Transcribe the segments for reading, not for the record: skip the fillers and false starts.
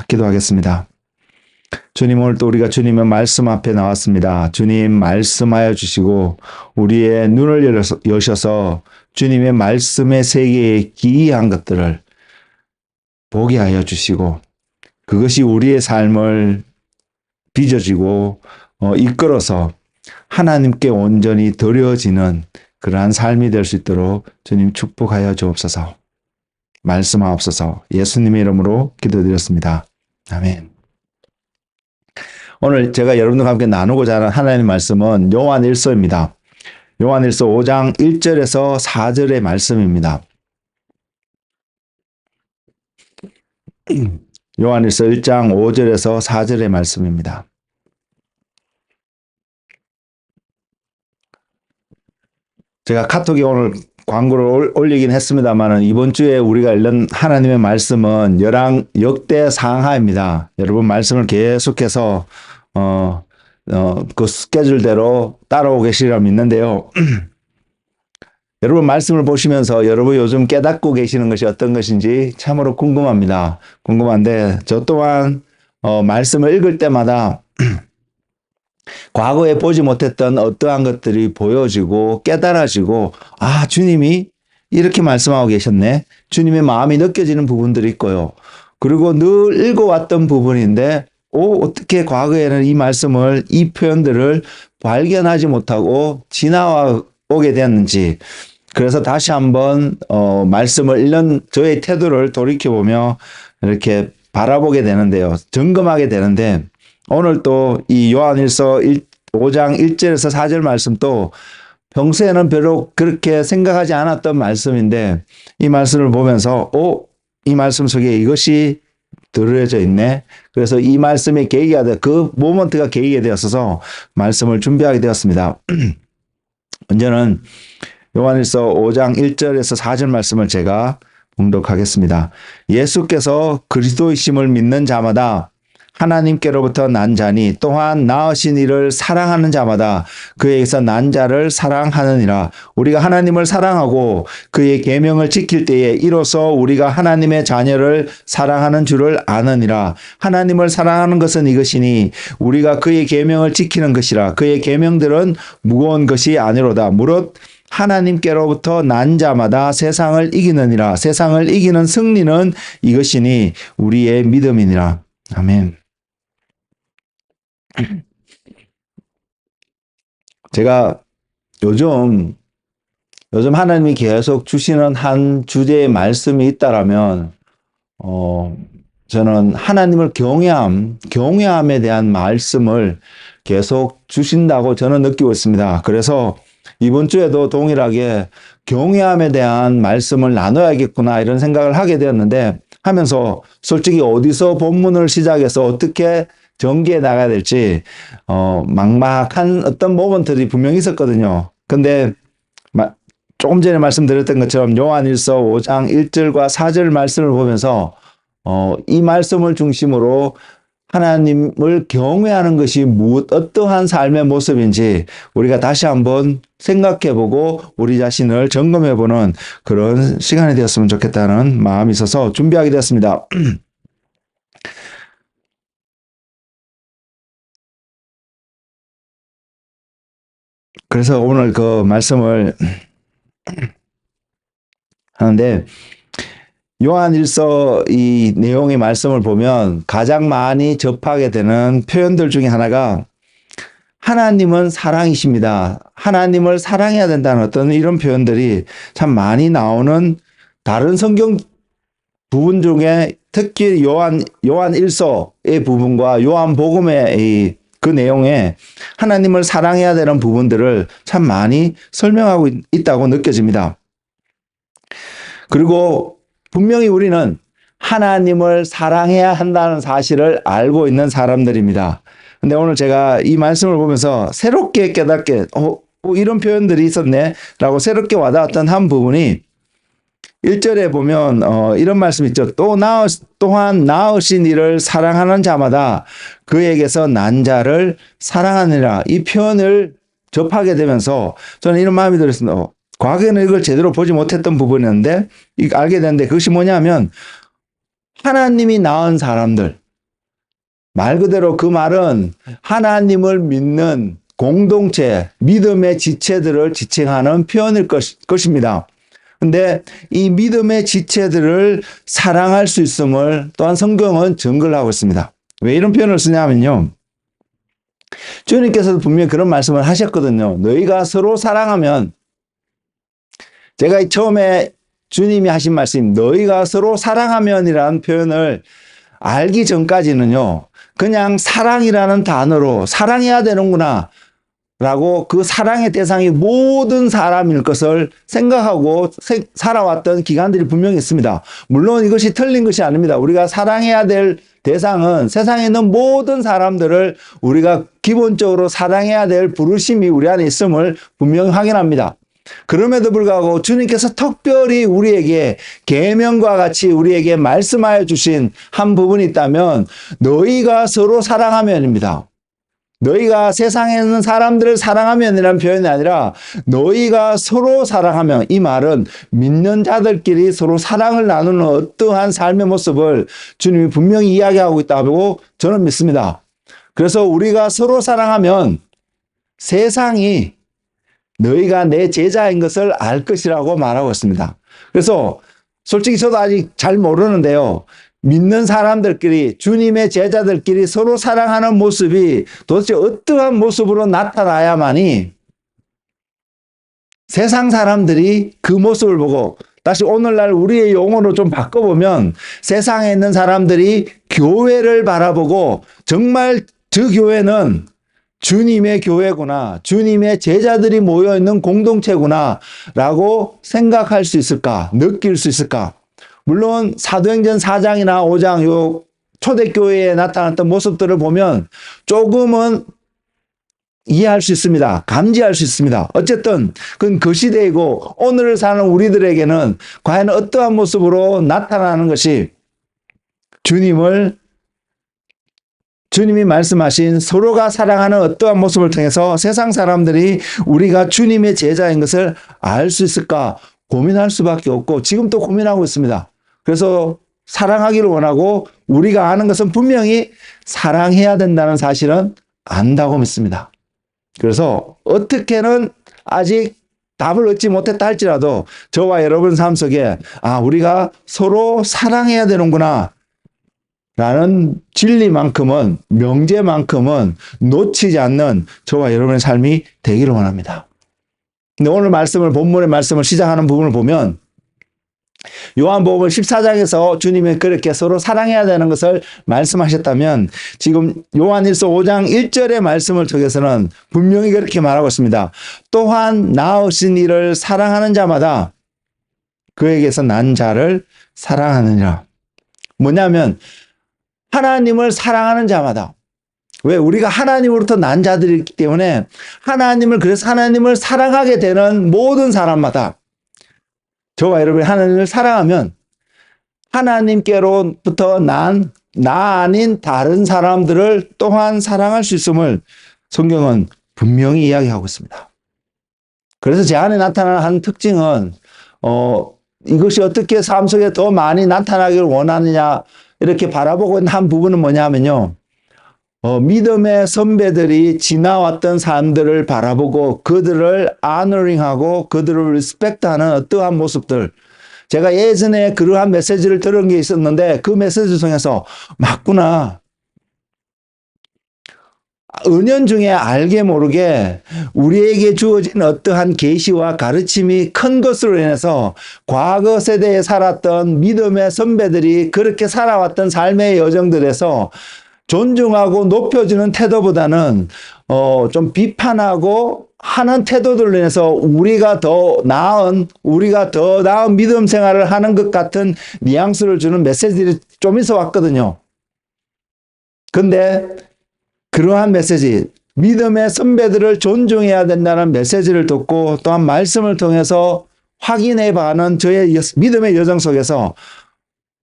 기도하겠습니다. 주님, 오늘 또 우리가 주님의 말씀 앞에 나왔습니다. 주님 말씀하여 주시고 우리의 눈을 여셔서 주님의 말씀의 세계에 기이한 것들을 보게 하여 주시고 그것이 우리의 삶을 빚어지고 이끌어서 하나님께 온전히 드려지는 그러한 삶이 될 수 있도록 주님 축복하여 주옵소서. 말씀하옵소서. 예수님의 이름으로 기도드렸습니다. 아멘. 오늘 제가 여러분들과 함께 나누고자 하는 하나님의 말씀은 요한일서입니다. 요한일서 5장 1절에서 4절의 말씀입니다. 요한일서 1장 5절에서 4절의 말씀입니다. 제가 카톡에 오늘 광고를 올리긴 했습니다만 이번 주에 우리가 읽는 하나님의 말씀은 역대상하입니다. 여러분 말씀을 계속해서 그 스케줄대로 따라오고 계시리라 믿는데요. 여러분 말씀을 보시면서 여러분 요즘 깨닫고 계시는 것이 어떤 것인지 참으로 궁금합니다. 궁금한데 저 또한 말씀을 읽을 때마다 과거에 보지 못했던 어떠한 것들이 보여지고 깨달아지고 주님이 이렇게 말씀하고 계셨네. 주님의 마음이 느껴지는 부분들이 있고요. 그리고 늘 읽어왔던 부분인데 어떻게 과거에는 이 말씀을 이 표현들을 발견하지 못하고 지나오게 되었는지 그래서 다시 한번 말씀을 읽는 저의 태도를 돌이켜보며 이렇게 바라보게 되는데요. 점검하게 되는데 오늘 또 이 요한일서 5장 1절에서 4절 말씀도 평소에는 별로 그렇게 생각하지 않았던 말씀인데 이 말씀을 보면서 이 말씀 속에 이것이 들어져 있네. 그래서 이 말씀의 계기가 그 모먼트가 계기가 되었어서 말씀을 준비하게 되었습니다. 먼저는 요한일서 5장 1절에서 4절 말씀을 제가 봉독하겠습니다. 예수께서 그리스도이심을 믿는 자마다 하나님께로부터 난 자니 또한 낳으신 이를 사랑하는 자마다 그에게서 난 자를 사랑하느니라. 우리가 하나님을 사랑하고 그의 계명을 지킬 때에 이로써 우리가 하나님의 자녀를 사랑하는 줄을 아느니라. 하나님을 사랑하는 것은 이것이니 우리가 그의 계명을 지키는 것이라. 그의 계명들은 무거운 것이 아니로다. 무릇 하나님께로부터 난 자마다 세상을 이기느니라. 세상을 이기는 승리는 이것이니 우리의 믿음이니라. 아멘. 제가 요즘 하나님이 계속 주시는 한 주제의 말씀이 있다라면 저는 하나님을 경외함에 대한 말씀을 계속 주신다고 저는 느끼고 있습니다. 그래서 이번 주에도 동일하게 경외함에 대한 말씀을 나눠야겠구나 이런 생각을 하게 되었는데 하면서 솔직히 어디서 본문을 시작해서 어떻게 전개해 나가야 될지 막막한 어떤 모먼트들이 분명히 있었거든요. 근데 조금 전에 말씀드렸던 것처럼 요한일서 5장 1절과 4절 말씀을 보면서 이 말씀을 중심으로 하나님을 경외하는 것이 어떠한 삶의 모습인지 우리가 다시 한번 생각해보고 우리 자신을 점검해보는 그런 시간이 되었으면 좋겠다는 마음이 있어서 준비하게 되었습니다. 그래서 오늘 그 말씀을 하는데 요한일서 이 내용의 말씀을 보면 가장 많이 접하게 되는 표현들 중에 하나가 하나님은 사랑이십니다. 하나님을 사랑해야 된다는 어떤 이런 표현들이 참 많이 나오는 다른 성경 부분 중에 특히 요한일서의 부분과 요한복음의 그 내용에 하나님을 사랑해야 되는 부분들을 참 많이 설명하고 있다고 느껴집니다. 그리고 분명히 우리는 하나님을 사랑해야 한다는 사실을 알고 있는 사람들입니다. 근데 오늘 제가 이 말씀을 보면서 새롭게 깨닫게 이런 표현들이 있었네 라고 새롭게 와닿았던 한 부분이 1절에 보면 이런 말씀이 있죠. 또한 낳으신 이를 사랑하는 자마다 그에게서 난 자를 사랑하느니라. 이 표현을 접하게 되면서 저는 이런 마음이 들었습니다. 과거에는 이걸 제대로 보지 못했던 부분이었는데 알게 됐는데 그것이 뭐냐면 하나님이 낳은 사람들. 말 그대로 그 말은 하나님을 믿는 공동체, 믿음의 지체들을 지칭하는 표현일 것입니다. 근데 이 믿음의 지체들을 사랑할 수 있음을 또한 성경은 증거를 하고 있습니다. 왜 이런 표현을 쓰냐면요. 주님께서도 분명히 그런 말씀을 하셨거든요. 너희가 서로 사랑하면, 제가 처음에 주님이 하신 말씀, 너희가 서로 사랑하면이라는 표현을 알기 전까지는요, 그냥 사랑이라는 단어로 사랑해야 되는구나 라고 그 사랑의 대상이 모든 사람일 것을 생각하고 살아왔던 기간들이 분명히 있습니다. 물론 이것이 틀린 것이 아닙니다. 우리가 사랑해야 될 대상은 세상에 있는 모든 사람들을 우리가 기본적으로 사랑해야 될 부르심이 우리 안에 있음을 분명히 확인합니다. 그럼에도 불구하고 주님께서 특별히 우리에게 계명과 같이 우리에게 말씀하여 주신 한 부분이 있다면 너희가 서로 사랑하면입니다. 너희가 세상에 있는 사람들을 사랑하면이라는 표현이 아니라 너희가 서로 사랑하면, 이 말은 믿는 자들끼리 서로 사랑을 나누는 어떠한 삶의 모습을 주님이 분명히 이야기하고 있다고 저는 믿습니다. 그래서 우리가 서로 사랑하면 세상이 너희가 내 제자인 것을 알 것이라고 말하고 있습니다. 그래서 솔직히 저도 아직 잘 모르는데요. 믿는 사람들끼리, 주님의 제자들끼리 서로 사랑하는 모습이 도대체 어떠한 모습으로 나타나야만이 세상 사람들이 그 모습을 보고, 다시 오늘날 우리의 용어로 좀 바꿔보면 세상에 있는 사람들이 교회를 바라보고 정말 저 교회는 주님의 교회구나, 주님의 제자들이 모여있는 공동체구나 라고 생각할 수 있을까, 느낄 수 있을까. 물론 사도행전 4장이나 5장 요 초대교회에 나타났던 모습들을 보면 조금은 이해할 수 있습니다. 감지할 수 있습니다. 어쨌든 그건 그 시대이고 오늘을 사는 우리들에게는 과연 어떠한 모습으로 나타나는 것이 주님이 말씀하신 서로가 사랑하는 어떠한 모습을 통해서 세상 사람들이 우리가 주님의 제자인 것을 알 수 있을까 고민할 수밖에 없고, 지금 또 고민하고 있습니다. 그래서 사랑하기를 원하고, 우리가 아는 것은 분명히 사랑해야 된다는 사실은 안다고 믿습니다. 그래서 어떻게는 아직 답을 얻지 못했다 할지라도 저와 여러분 삶 속에 우리가 서로 사랑해야 되는구나 라는 진리만큼은, 명제만큼은 놓치지 않는 저와 여러분의 삶이 되기를 원합니다. 근데 오늘 본문의 말씀을 시작하는 부분을 보면 요한복음 14장에서 주님이 그렇게 서로 사랑해야 되는 것을 말씀하셨다면, 지금 요한일서 5장 1절의 말씀을 통해서는 분명히 그렇게 말하고 있습니다. 또한 낳으신 이를 사랑하는 자마다 그에게서 난 자를 사랑하느니라. 뭐냐면 하나님을 사랑하는 자마다, 왜? 우리가 하나님으로부터 난 자들이기 때문에 그래서 하나님을 사랑하게 되는 모든 사람마다, 저와 여러분이 하나님을 사랑하면 하나님께로부터 나 아닌 다른 사람들을 또한 사랑할 수 있음을 성경은 분명히 이야기하고 있습니다. 그래서 제 안에 나타나는 한 특징은 이것이 어떻게 삶 속에 더 많이 나타나기를 원하느냐 이렇게 바라보고 있는 한 부분은 뭐냐면요. 믿음의 선배들이 지나왔던 사람들을 바라보고 그들을 honoring하고 그들을 respect하는 어떠한 모습들. 제가 예전에 그러한 메시지를 들은 게 있었는데 그 메시지 통해서 맞구나. 은연중에 알게 모르게 우리에게 주어진 어떠한 계시와 가르침이 큰 것으로 인해서 과거 세대에 살았던 믿음의 선배들이 그렇게 살아왔던 삶의 여정들에서 존중하고 높여주는 태도보다는 좀 비판하고 하는 태도들로 인해서 우리가 더 나은 믿음 생활을 하는 것 같은 뉘앙스를 주는 메시지들이 좀 있어 왔거든요. 근데 그러한 메시지, 믿음의 선배들을 존중해야 된다는 메시지를 듣고 또한 말씀을 통해서 확인해 봐는 저의 믿음의 여정 속에서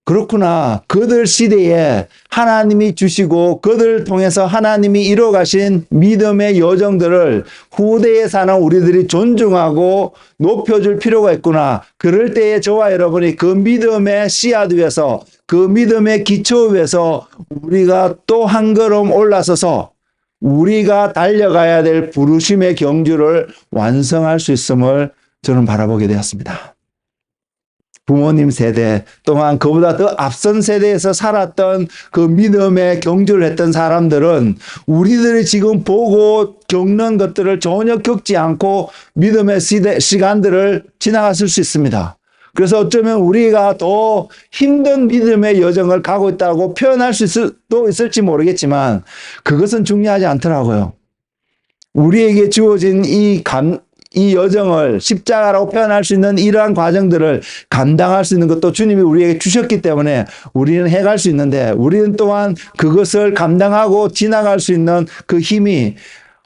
그렇구나. 그들 시대에 하나님이 주시고 그들을 통해서 하나님이 이뤄가신 믿음의 여정들을 후대에 사는 우리들이 존중하고 높여줄 필요가 있구나. 그럴 때에 저와 여러분이 그 믿음의 씨앗 위에서 그 믿음의 기초 위에서 우리가 또 한 걸음 올라서서 우리가 달려가야 될 부르심의 경주를 완성할 수 있음을 저는 바라보게 되었습니다. 부모님 세대 또한 그보다 더 앞선 세대에서 살았던 그 믿음의 경주를 했던 사람들은 우리들이 지금 보고 겪는 것들을 전혀 겪지 않고 믿음의 시간들을 지나갔을 수 있습니다. 그래서 어쩌면 우리가 더 힘든 믿음의 여정을 가고 있다고 표현할 수도 있을지 모르겠지만 그것은 중요하지 않더라고요. 우리에게 주어진 이 여정을 십자가라고 표현할 수 있는 이러한 과정들을 감당할 수 있는 것도 주님이 우리에게 주셨기 때문에 우리는 해갈 수 있는데 우리는 또한 그것을 감당하고 지나갈 수 있는 그 힘이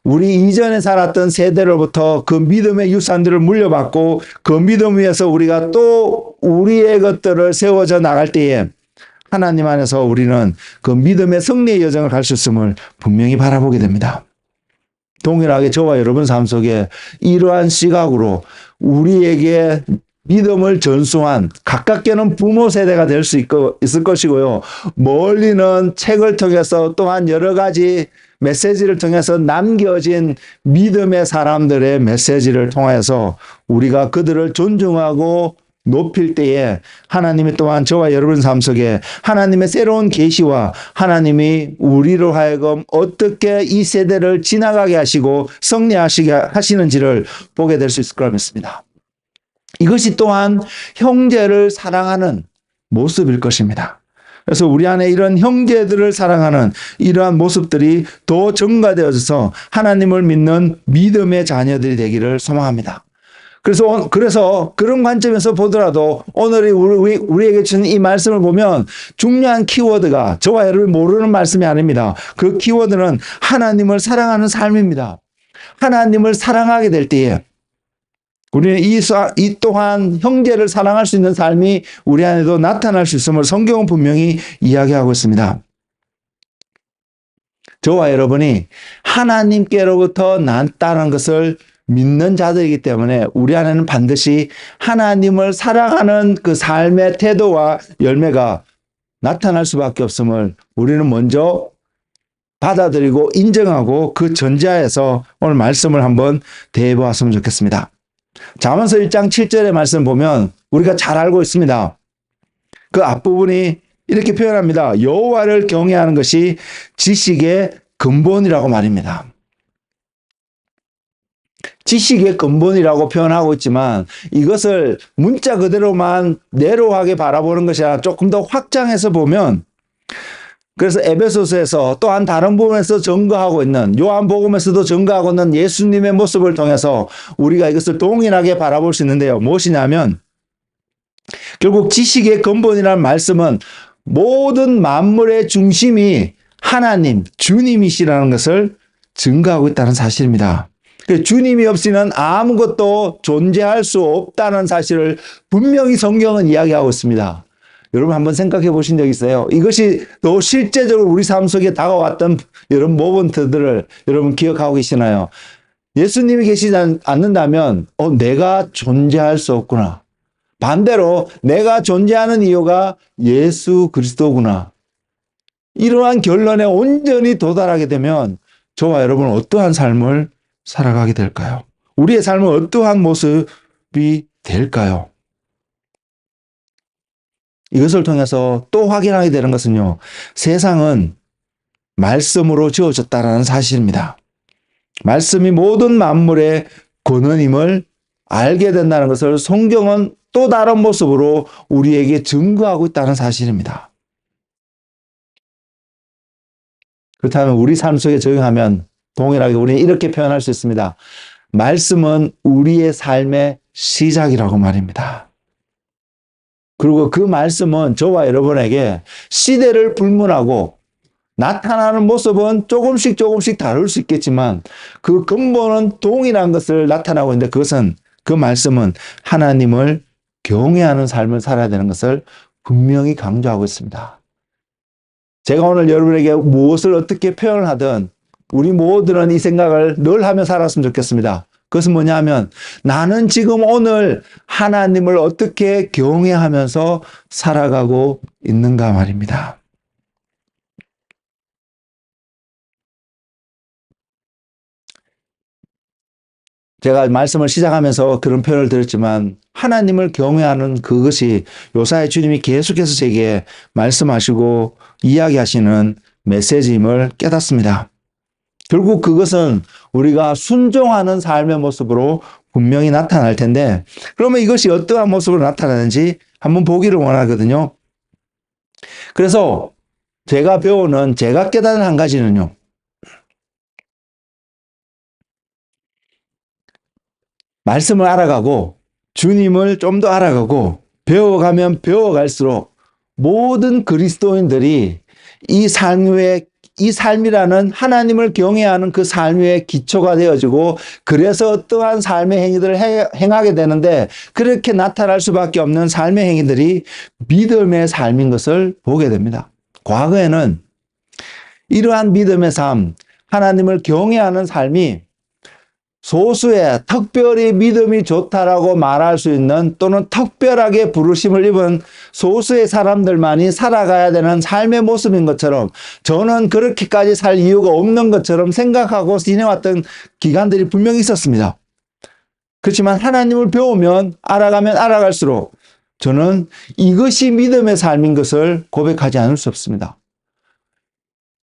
우리 이전에 살았던 세대로부터 그 믿음의 유산들을 물려받고 그 믿음 위에서 우리가 또 우리의 것들을 세워져 나갈 때에 하나님 안에서 우리는 그 믿음의 승리의 여정을 갈 수 있음을 분명히 바라보게 됩니다. 동일하게 저와 여러분 삶 속에 이러한 시각으로 우리에게 믿음을 전수한 가깝게는 부모 세대가 될 수 있을 것이고요. 멀리는 책을 통해서 또한 여러 가지 메시지를 통해서 남겨진 믿음의 사람들의 메시지를 통해서 우리가 그들을 존중하고 높일 때에 하나님이 또한 저와 여러분 삶 속에 하나님의 새로운 계시와 하나님이 우리로 하여금 어떻게 이 세대를 지나가게 하시고 승리하시게 하시는지를 보게 될 수 있을 거라 믿습니다. 이것이 또한 형제를 사랑하는 모습일 것입니다. 그래서 우리 안에 이런 형제들을 사랑하는 이러한 모습들이 더 증가되어져서 하나님을 믿는 믿음의 자녀들이 되기를 소망합니다. 그래서 그런 관점에서 보더라도 오늘 우리에게 주는 이 말씀을 보면 중요한 키워드가 저와 여러분이 모르는 말씀이 아닙니다. 그 키워드는 하나님을 사랑하는 삶입니다. 하나님을 사랑하게 될 때에 우리는 이 또한 형제를 사랑할 수 있는 삶이 우리 안에도 나타날 수 있음을 성경은 분명히 이야기하고 있습니다. 저와 여러분이 하나님께로부터 났다는 것을 믿는 자들이기 때문에 우리 안에는 반드시 하나님을 사랑하는 그 삶의 태도와 열매가 나타날 수밖에 없음을 우리는 먼저 받아들이고 인정하고 그 전제하에서 오늘 말씀을 한번 대해보았으면 좋겠습니다. 잠언서 1장 7절의 말씀 보면 우리가 잘 알고 있습니다. 그 앞부분이 이렇게 표현합니다. 여호와를 경외하는 것이 지식의 근본이라고 말입니다. 지식의 근본이라고 표현하고 있지만 이것을 문자 그대로만 내로하게 바라보는 것이 아니라 조금 더 확장해서 보면 그래서 에베소서에서 또한 다른 부분에서 증거하고 있는 요한복음에서도 증거하고 있는 예수님의 모습을 통해서 우리가 이것을 동일하게 바라볼 수 있는데요. 무엇이냐면 결국 지식의 근본이라는 말씀은 모든 만물의 중심이 하나님, 주님이시라는 것을 증거하고 있다는 사실입니다. 주님이 없이는 아무것도 존재할 수 없다는 사실을 분명히 성경은 이야기하고 있습니다. 여러분 한번 생각해 보신 적 있어요? 이것이 더 실제적으로 우리 삶 속에 다가왔던 여러 모먼트들을 여러분 기억하고 계시나요? 예수님이 계시지 않는다면 내가 존재할 수 없구나. 반대로 내가 존재하는 이유가 예수 그리스도구나. 이러한 결론에 온전히 도달하게 되면 저와 여러분은 어떠한 삶을 살아가게 될까요? 우리의 삶은 어떠한 모습이 될까요? 이것을 통해서 또 확인하게 되는 것은요. 세상은 말씀으로 지어졌다는 사실입니다. 말씀이 모든 만물의 근원임을 알게 된다는 것을 성경은 또 다른 모습으로 우리에게 증거하고 있다는 사실입니다. 그렇다면 우리 삶 속에 적용하면 동일하게 우리는 이렇게 표현할 수 있습니다. 말씀은 우리의 삶의 시작이라고 말입니다. 그리고 그 말씀은 저와 여러분에게 시대를 불문하고 나타나는 모습은 조금씩 다를 수 있겠지만 그 근본은 동일한 것을 나타나고 있는데 그 말씀은 하나님을 경외하는 삶을 살아야 되는 것을 분명히 강조하고 있습니다. 제가 오늘 여러분에게 무엇을 어떻게 표현을 하든 우리 모두는 이 생각을 늘 하며 살았으면 좋겠습니다. 그것은 뭐냐면 나는 지금 오늘 하나님을 어떻게 경외하면서 살아가고 있는가 말입니다. 제가 말씀을 시작하면서 그런 표현을 드렸지만 하나님을 경외하는 그것이 요사야 주님이 계속해서 제게 말씀하시고 이야기하시는 메시지임을 깨닫습니다. 결국 그것은 우리가 순종하는 삶의 모습으로 분명히 나타날 텐데 그러면 이것이 어떠한 모습으로 나타나는지 한번 보기를 원하거든요. 그래서 제가 깨닫는 한 가지는요. 말씀을 알아가고 주님을 좀 더 알아가고 배워가면 배워갈수록 모든 그리스도인들이 이 삶이라는 하나님을 경외하는 그 삶의 기초가 되어지고 그래서 어떠한 삶의 행위들을 행하게 되는데 그렇게 나타날 수밖에 없는 삶의 행위들이 믿음의 삶인 것을 보게 됩니다. 과거에는 이러한 믿음의 삶, 하나님을 경외하는 삶이 소수의 특별히 믿음이 좋다라고 말할 수 있는 또는 특별하게 부르심을 입은 소수의 사람들만이 살아가야 되는 삶의 모습인 것처럼 저는 그렇게까지 살 이유가 없는 것처럼 생각하고 지내왔던 기간들이 분명히 있었습니다. 그렇지만 하나님을 배우면 알아가면 알아갈수록 저는 이것이 믿음의 삶인 것을 고백하지 않을 수 없습니다.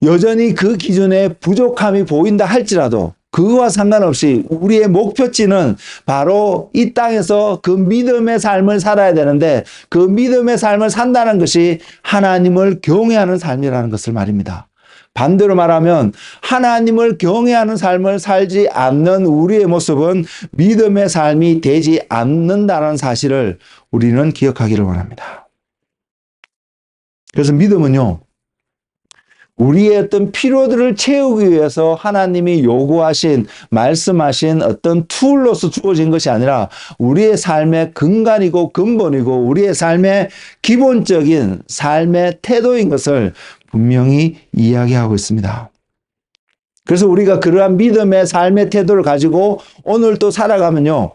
여전히 그 기준에 부족함이 보인다 할지라도 그거와 상관없이 우리의 목표치는 바로 이 땅에서 그 믿음의 삶을 살아야 되는데 그 믿음의 삶을 산다는 것이 하나님을 경외하는 삶이라는 것을 말입니다. 반대로 말하면 하나님을 경외하는 삶을 살지 않는 우리의 모습은 믿음의 삶이 되지 않는다는 사실을 우리는 기억하기를 원합니다. 그래서 믿음은요. 우리의 어떤 필요들을 채우기 위해서 하나님이 요구하신, 말씀하신 어떤 툴로서 주어진 것이 아니라 우리의 삶의 근간이고 근본이고 우리의 삶의 기본적인 삶의 태도인 것을 분명히 이야기하고 있습니다. 그래서 우리가 그러한 믿음의 삶의 태도를 가지고 오늘 또 살아가면요.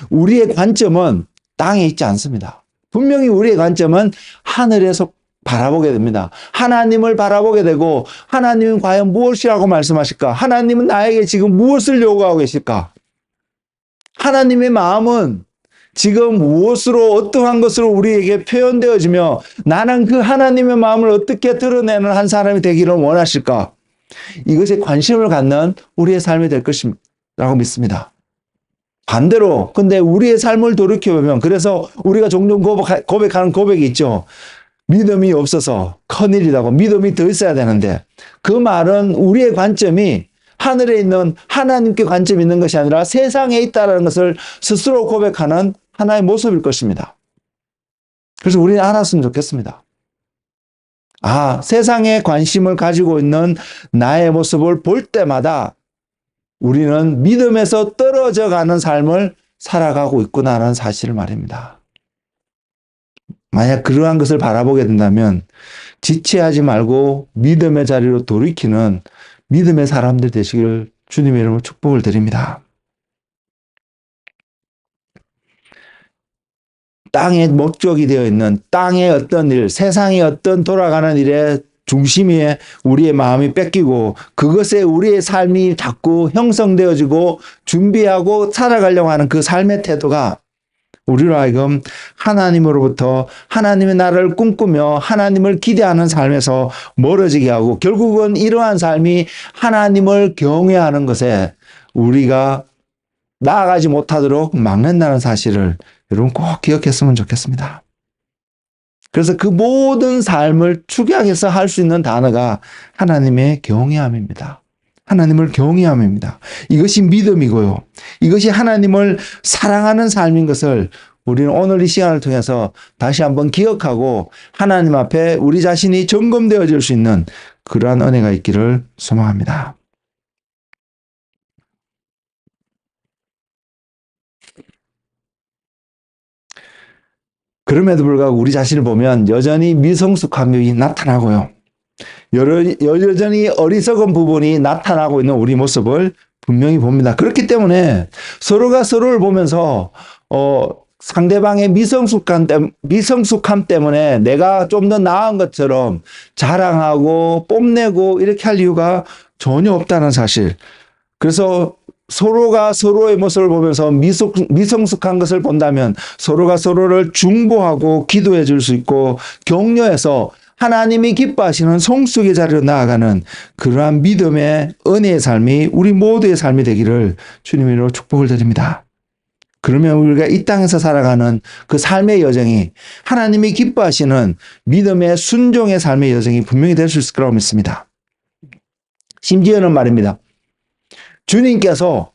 우리의 관점은 땅에 있지 않습니다. 분명히 우리의 관점은 하늘에서 바라보게 됩니다. 하나님을 바라보게 되고 하나님은 과연 무엇이라고 말씀하실까? 하나님은 나에게 지금 무엇을 요구하고 계실까? 하나님의 마음은 지금 무엇으로 어떠한 것으로 우리에게 표현되어지며 나는 그 하나님의 마음을 어떻게 드러내는 한 사람이 되기를 원하실까? 이것에 관심을 갖는 우리의 삶이 될 것이라고 믿습니다. 반대로 근데 우리의 삶을 돌이켜보면 그래서 우리가 종종 고백하는 고백이 있죠. 믿음이 없어서 큰일이라고 믿음이 더 있어야 되는데 그 말은 우리의 관점이 하늘에 있는 하나님께 관점이 있는 것이 아니라 세상에 있다는 것을 스스로 고백하는 하나의 모습일 것입니다. 그래서 우리는 알았으면 좋겠습니다. 아, 세상에 관심을 가지고 있는 나의 모습을 볼 때마다 우리는 믿음에서 떨어져 가는 삶을 살아가고 있구나라는 사실을 말입니다. 만약 그러한 것을 바라보게 된다면 지체하지 말고 믿음의 자리로 돌이키는 믿음의 사람들 되시길 주님의 이름으로 축복을 드립니다. 땅의 목적이 되어 있는 땅의 어떤 일, 세상의 어떤 돌아가는 일에 중심이 우리의 마음이 뺏기고 그것에 우리의 삶이 자꾸 형성되어지고 준비하고 살아가려고 하는 그 삶의 태도가 우리로 하여금 하나님으로부터 하나님의 나라를 꿈꾸며 하나님을 기대하는 삶에서 멀어지게 하고 결국은 이러한 삶이 하나님을 경외하는 것에 우리가 나아가지 못하도록 막는다는 사실을 여러분 꼭 기억했으면 좋겠습니다. 그래서 그 모든 삶을 축약해서 할 수 있는 단어가 하나님의 경외함입니다. 하나님을 경외함입니다. 이것이 믿음이고요. 이것이 하나님을 사랑하는 삶인 것을 우리는 오늘 이 시간을 통해서 다시 한번 기억하고 하나님 앞에 우리 자신이 점검되어질 수 있는 그러한 은혜가 있기를 소망합니다. 그럼에도 불구하고 우리 자신을 보면 여전히 미성숙함이 나타나고요. 여전히 어리석은 부분이 나타나고 있는 우리 모습을 분명히 봅니다. 그렇기 때문에 서로가 서로를 보면서 상대방의 미성숙함 때문에 내가 좀 더 나은 것처럼 자랑하고 뽐내고 이렇게 할 이유가 전혀 없다는 사실. 그래서 서로가 서로의 모습을 보면서 미성숙한 것을 본다면 서로가 서로를 중보하고 기도해 줄 수 있고 격려해서 하나님이 기뻐하시는 성숙의 자리로 나아가는 그러한 믿음의 은혜의 삶이 우리 모두의 삶이 되기를 주님으로 축복을 드립니다. 그러면 우리가 이 땅에서 살아가는 그 삶의 여정이 하나님이 기뻐하시는 믿음의 순종의 삶의 여정이 분명히 될 수 있을 거라고 믿습니다. 심지어는 말입니다. 주님께서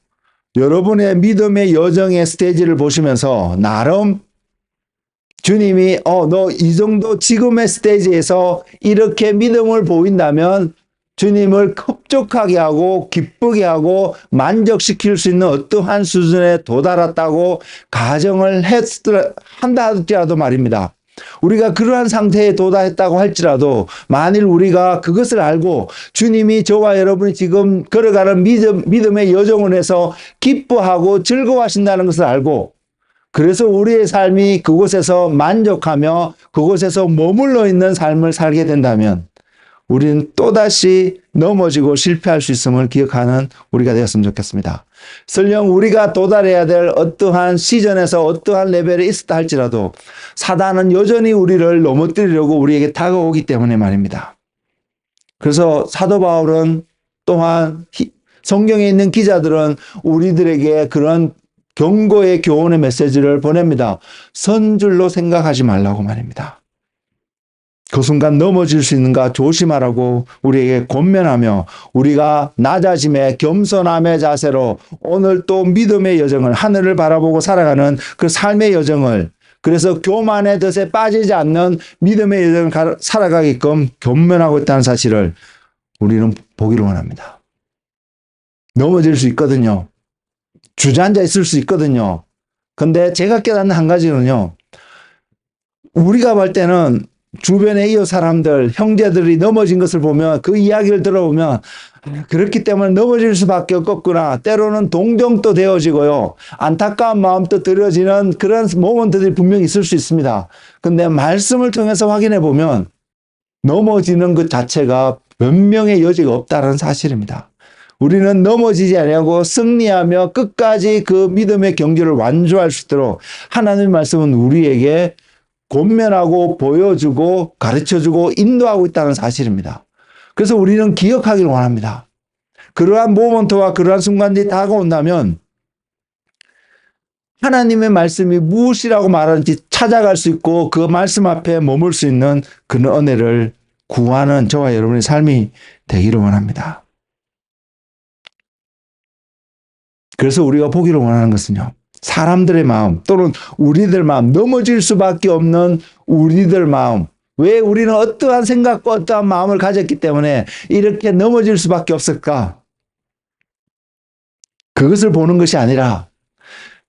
여러분의 믿음의 여정의 스테이지를 보시면서 나름 주님이 너 이 정도 지금의 스테이지에서 이렇게 믿음을 보인다면 주님을 흡족하게 하고 기쁘게 하고 만족시킬 수 있는 어떠한 수준에 도달했다고 가정을 한다 할지라도 말입니다. 우리가 그러한 상태에 도달했다고 할지라도 만일 우리가 그것을 알고 주님이 저와 여러분이 지금 걸어가는 믿음의 여정을 해서 기뻐하고 즐거워하신다는 것을 알고 그래서 우리의 삶이 그곳에서 만족하며 그곳에서 머물러 있는 삶을 살게 된다면 우리는 또다시 넘어지고 실패할 수 있음을 기억하는 우리가 되었으면 좋겠습니다. 설령 우리가 도달해야 될 어떠한 시즌에서 어떠한 레벨에 있었다 할지라도 사단은 여전히 우리를 넘어뜨리려고 우리에게 다가오기 때문에 말입니다. 그래서 사도 바울은 또한 성경에 있는 기자들은 우리들에게 그런 경고의 교훈의 메시지를 보냅니다. 선 줄로 생각하지 말라고 말입니다. 그 순간 넘어질 수 있는가 조심하라고 우리에게 권면하며 우리가 낮아짐의 겸손함의 자세로 오늘 또 믿음의 여정을 하늘을 바라보고 살아가는 그 삶의 여정을 그래서 교만의 덫에 빠지지 않는 믿음의 여정을 살아가게끔 권면하고 있다는 사실을 우리는 보기를 원합니다. 넘어질 수 있거든요. 주저앉아 있을 수 있거든요. 근데 제가 깨닫는 한 가지는요. 우리가 볼 때는 주변의 이웃 사람들, 형제들이 넘어진 것을 보면 그 이야기를 들어보면 그렇기 때문에 넘어질 수밖에 없겠구나. 때로는 동정도 되어지고요. 안타까운 마음도 들어지는 그런 모먼트들이 분명히 있을 수 있습니다. 근데 말씀을 통해서 확인해 보면 넘어지는 것 자체가 변명의 여지가 없다는 사실입니다. 우리는 넘어지지 아니하고 승리하며 끝까지 그 믿음의 경주를 완주할 수 있도록 하나님의 말씀은 우리에게 권면하고 보여주고 가르쳐주고 인도하고 있다는 사실입니다. 그래서 우리는 기억하기를 원합니다. 그러한 모먼트와 그러한 순간들이 다가온다면 하나님의 말씀이 무엇이라고 말하는지 찾아갈 수 있고 그 말씀 앞에 머물 수 있는 그런 은혜를 구하는 저와 여러분의 삶이 되기를 원합니다. 그래서 우리가 보기를 원하는 것은요. 사람들의 마음 또는 우리들 마음 넘어질 수밖에 없는 우리들 마음 왜 우리는 어떠한 생각과 어떠한 마음을 가졌기 때문에 이렇게 넘어질 수밖에 없을까? 그것을 보는 것이 아니라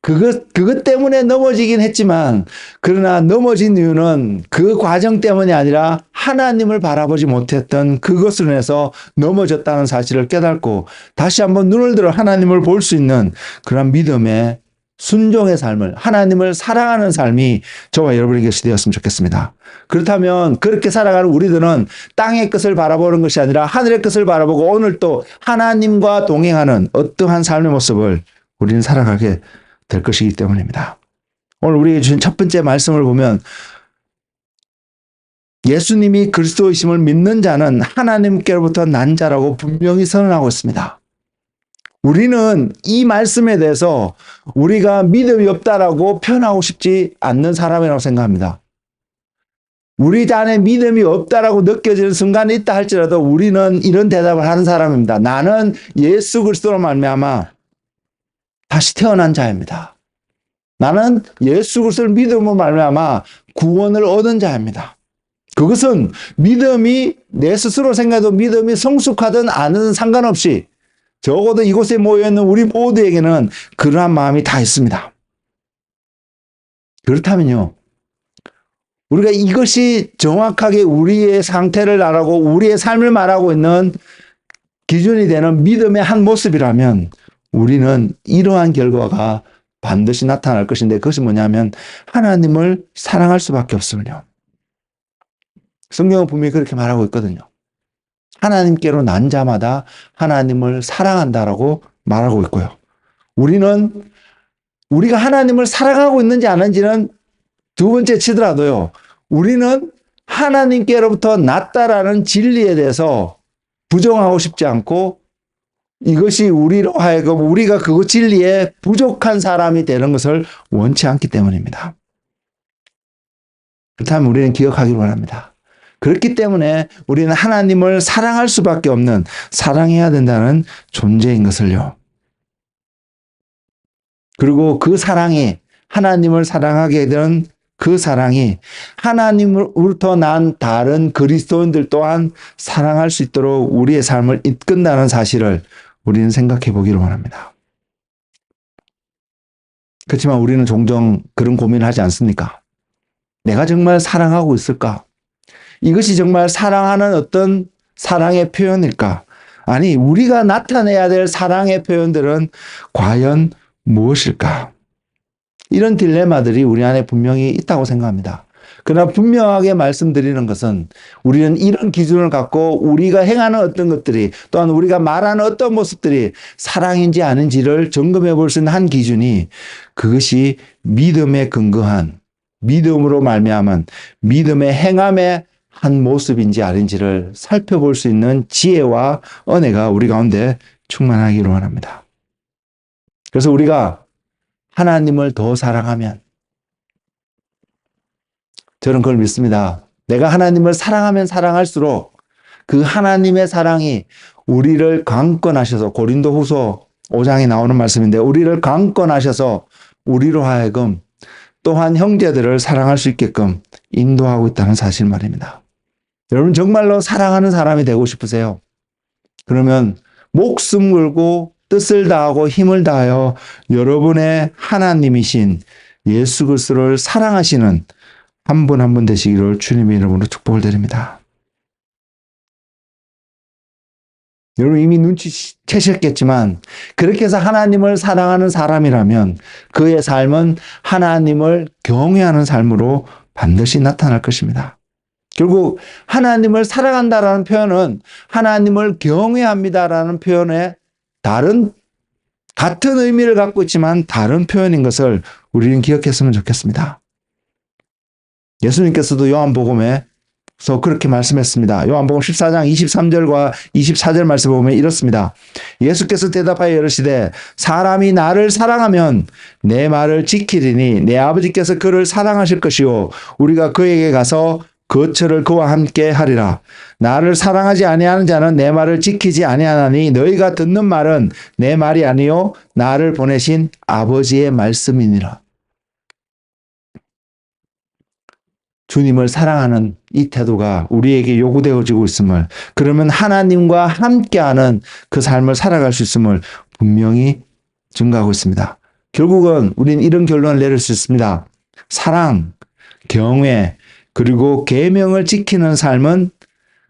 그것 때문에 넘어지긴 했지만 그러나 넘어진 이유는 그 과정 때문이 아니라 하나님을 바라보지 못했던 그것으로 인해서 넘어졌다는 사실을 깨닫고 다시 한번 눈을 들어 하나님을 볼 수 있는 그런 믿음의 순종의 삶을 하나님을 사랑하는 삶이 저와 여러분의 것이 되었으면 좋겠습니다. 그렇다면 그렇게 살아가는 우리들은 땅의 것을 바라보는 것이 아니라 하늘의 것을 바라보고 오늘 또 하나님과 동행하는 어떠한 삶의 모습을 우리는 살아가게 될 것이기 때문입니다. 오늘 우리에게 주신 첫 번째 말씀을 보면 예수님이 그리스도이심을 믿는 자는 하나님께로부터 난 자라고 분명히 선언하고 있습니다. 우리는 이 말씀에 대해서 우리가 믿음이 없다라고 표현하고 싶지 않는 사람이라고 생각합니다. 우리 안에 믿음이 없다라고 느껴지는 순간이 있다 할지라도 우리는 이런 대답을 하는 사람입니다. 나는 예수 그리스도로 말미암아 다시 태어난 자입니다. 나는 예수 그리스도를 믿음으로 말미암아 구원을 얻은 자입니다. 그것은 믿음이 내 스스로 생각해도 믿음이 성숙하든 아니든 상관없이 적어도 이곳에 모여있는 우리 모두에게는 그러한 마음이 다 있습니다. 그렇다면요. 우리가 이것이 정확하게 우리의 상태를 말하고 우리의 삶을 말하고 있는 기준이 되는 믿음의 한 모습이라면 우리는 이러한 결과가 반드시 나타날 것인데 그것이 뭐냐면 하나님을 사랑할 수밖에 없음요. 성경은 분명히 그렇게 말하고 있거든요. 하나님께로 난 자마다 하나님을 사랑한다라고 말하고 있고요. 우리가 하나님을 사랑하고 있는지 아닌지는 두 번째 치더라도요. 우리는 하나님께로부터 낫다라는 진리에 대해서 부정하고 싶지 않고 이것이 우리로 하여금 우리가 그 진리에 부족한 사람이 되는 것을 원치 않기 때문입니다. 그렇다면 우리는 기억하기를 원합니다. 그렇기 때문에 우리는 하나님을 사랑할 수밖에 없는 사랑해야 된다는 존재인 것을요. 그리고 그 사랑이 하나님을 사랑하게 된 그 사랑이 하나님으로부터 난 다른 그리스도인들 또한 사랑할 수 있도록 우리의 삶을 이끈다는 사실을 우리는 생각해 보기를 원합니다. 그렇지만 우리는 종종 그런 고민을 하지 않습니까? 내가 정말 사랑하고 있을까? 이것이 정말 사랑하는 어떤 사랑의 표현일까? 아니, 우리가 나타내야 될 사랑의 표현들은 과연 무엇일까? 이런 딜레마들이 우리 안에 분명히 있다고 생각합니다. 그러나 분명하게 말씀드리는 것은 우리는 이런 기준을 갖고 우리가 행하는 어떤 것들이 또한 우리가 말하는 어떤 모습들이 사랑인지 아닌지를 점검해 볼 수 있는 한 기준이 그것이 믿음에 근거한 믿음으로 말미암은 믿음의 행함의 한 모습인지 아닌지를 살펴볼 수 있는 지혜와 은혜가 우리 가운데 충만하기를 원합니다. 그래서 우리가 하나님을 더 사랑하면 저는 그걸 믿습니다. 내가 하나님을 사랑하면 사랑할수록 그 하나님의 사랑이 우리를 강권하셔서 고린도후서 5장에 나오는 말씀인데 우리를 강권하셔서 우리로 하여금 또한 형제들을 사랑할 수 있게끔 인도하고 있다는 사실 말입니다. 여러분 정말로 사랑하는 사람이 되고 싶으세요? 그러면 목숨 걸고 뜻을 다하고 힘을 다하여 여러분의 하나님이신 예수 그리스도를 사랑하시는 한 분 한 분 되시기를 주님의 이름으로 축복을 드립니다. 여러분 이미 눈치채셨겠지만 그렇게 해서 하나님을 사랑하는 사람이라면 그의 삶은 하나님을 경외하는 삶으로 반드시 나타날 것입니다. 결국 하나님을 사랑한다라는 표현은 하나님을 경외합니다라는 표현에 같은 의미를 갖고 있지만 다른 표현인 것을 우리는 기억했으면 좋겠습니다. 예수님께서도 요한복음에서 그렇게 말씀했습니다. 요한복음 14장 23절과 24절 말씀 보면 이렇습니다. 예수께서 대답하여 이르시되 사람이 나를 사랑하면 내 말을 지키리니 내 아버지께서 그를 사랑하실 것이요 우리가 그에게 가서 거처를 그와 함께 하리라. 나를 사랑하지 아니하는 자는 내 말을 지키지 아니하나니 너희가 듣는 말은 내 말이 아니요 나를 보내신 아버지의 말씀이니라. 주님을 사랑하는 이 태도가 우리에게 요구되어지고 있음을 그러면 하나님과 함께하는 그 삶을 살아갈 수 있음을 분명히 증거하고 있습니다. 결국은 우리는 이런 결론을 내릴 수 있습니다. 사랑, 경외, 그리고 계명을 지키는 삶은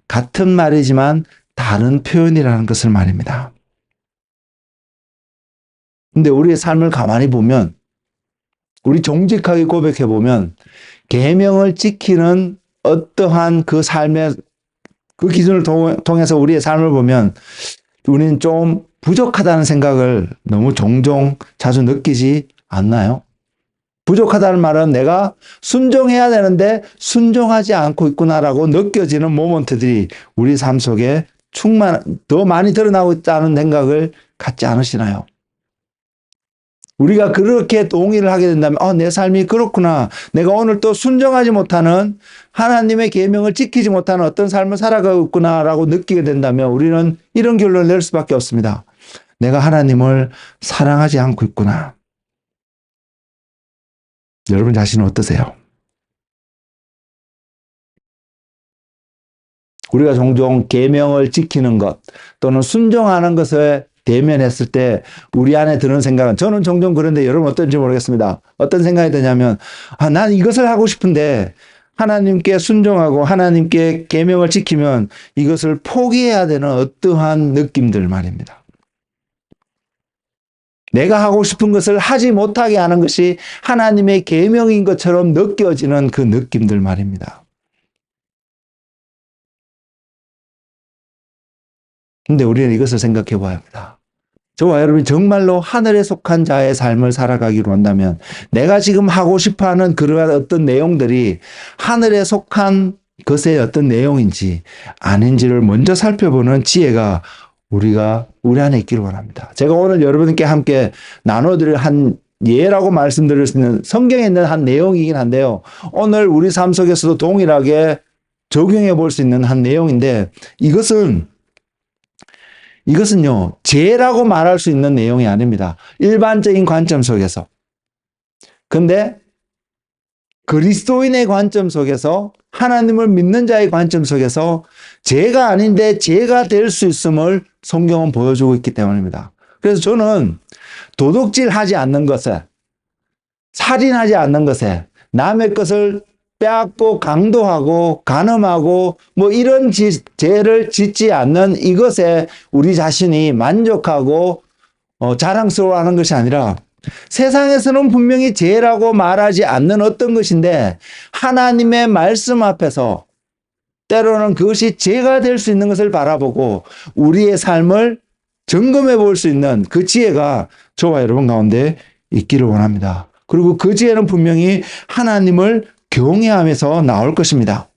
같은 말이지만 다른 표현이라는 것을 말입니다. 근데 우리의 삶을 가만히 보면 우리 정직하게 고백해 보면 계명을 지키는 어떠한 그 삶의 그 기준을 통해서 우리의 삶을 보면 우리는 좀 부족하다는 생각을 너무 종종 자주 느끼지 않나요? 부족하다는 말은 내가 순종해야 되는데 순종하지 않고 있구나라고 느껴지는 모먼트들이 우리 삶 속에 더 많이 드러나고 있다는 생각을 갖지 않으시나요? 우리가 그렇게 동의를 하게 된다면 내 삶이 그렇구나. 내가 오늘 또 순종하지 못하는 하나님의 계명을 지키지 못하는 어떤 삶을 살아가고 있구나라고 느끼게 된다면 우리는 이런 결론을 낼 수밖에 없습니다. 내가 하나님을 사랑하지 않고 있구나. 여러분 자신은 어떠세요? 우리가 종종 계명을 지키는 것 또는 순종하는 것에 대면했을 때 우리 안에 드는 생각은 저는 종종 그런데 여러분 어떤지 모르겠습니다. 어떤 생각이 드냐면 난 이것을 하고 싶은데 하나님께 순종하고 하나님께 계명을 지키면 이것을 포기해야 되는 어떠한 느낌들 말입니다. 내가 하고 싶은 것을 하지 못하게 하는 것이 하나님의 계명인 것처럼 느껴지는 그 느낌들 말입니다. 근데 우리는 이것을 생각해 봐야 합니다. 저와 여러분이 정말로 하늘에 속한 자의 삶을 살아가기로 한다면 내가 지금 하고 싶어하는 그러한 어떤 내용들이 하늘에 속한 것의 어떤 내용인지 아닌지를 먼저 살펴보는 지혜가 우리 안에 있기를 원합니다. 제가 오늘 여러분께 함께 나눠드릴 한 예라고 말씀드릴 수 있는 성경에 있는 한 내용이긴 한데요. 오늘 우리 삶 속에서도 동일하게 적용해 볼 수 있는 한 내용인데 이것은요, 죄라고 말할 수 있는 내용이 아닙니다. 일반적인 관점 속에서. 근데 그리스도인의 관점 속에서 하나님을 믿는 자의 관점 속에서 죄가 아닌데 죄가 될 수 있음을 성경은 보여주고 있기 때문입니다. 그래서 저는 도둑질하지 않는 것에, 살인하지 않는 것에, 남의 것을 빼앗고 강도하고 간음하고 뭐 이런 죄를 짓지 않는 이것에 우리 자신이 만족하고 자랑스러워하는 것이 아니라 세상에서는 분명히 죄라고 말하지 않는 어떤 것인데 하나님의 말씀 앞에서 때로는 그것이 죄가 될 수 있는 것을 바라보고 우리의 삶을 점검해 볼 수 있는 그 지혜가 저와 여러분 가운데 있기를 원합니다. 그리고 그 지혜는 분명히 하나님을 경외하면서 나올 것입니다.